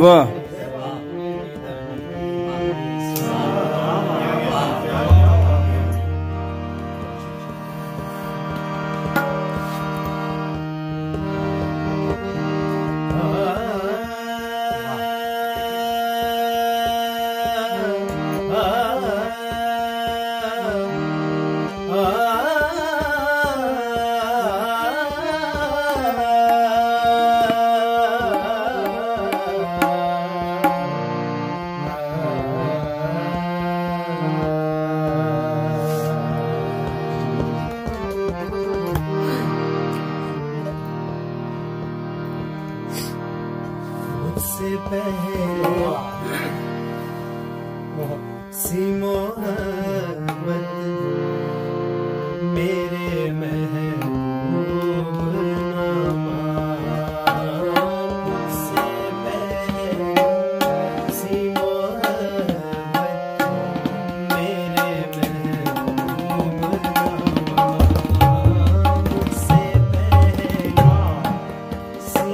वाह से पहले सी मोहब्बत मेरे महबूब नामा, से पहले सी मोहब्बत मेरे महबूब नामा, से पहले सी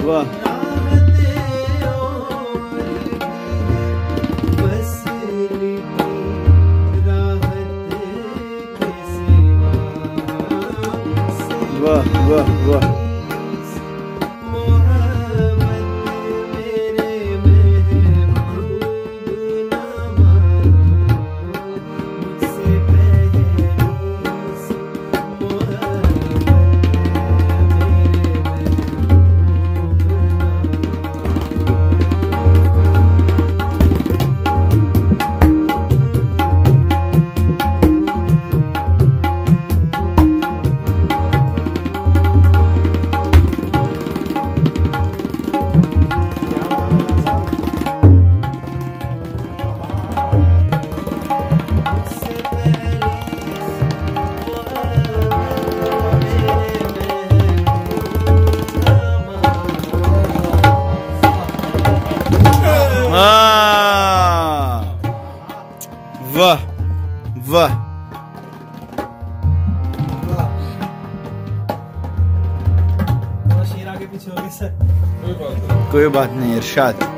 वाह वाह वाह वाह वाह वाह शेर आगे पीछे हो गए सर। कोई बात नहीं इरशाद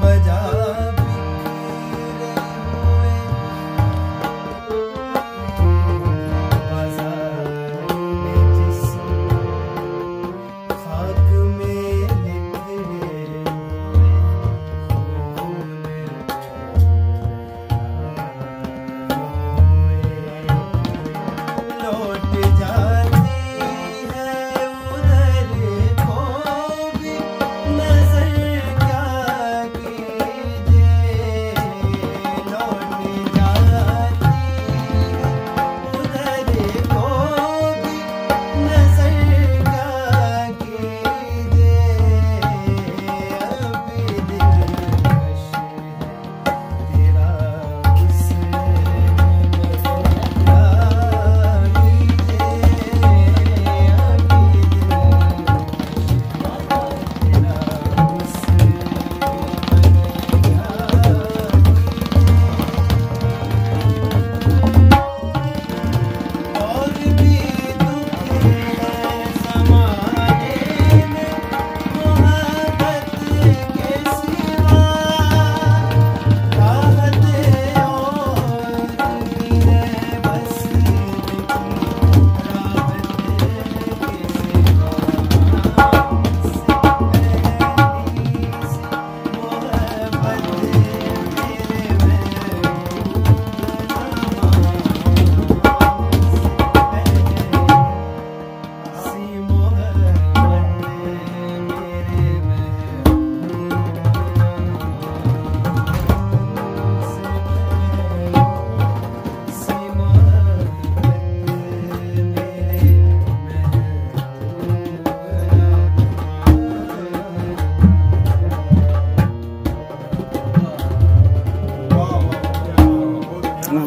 बजा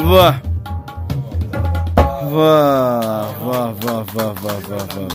वाह वाह वाह वाह वाह वाह वाह वाह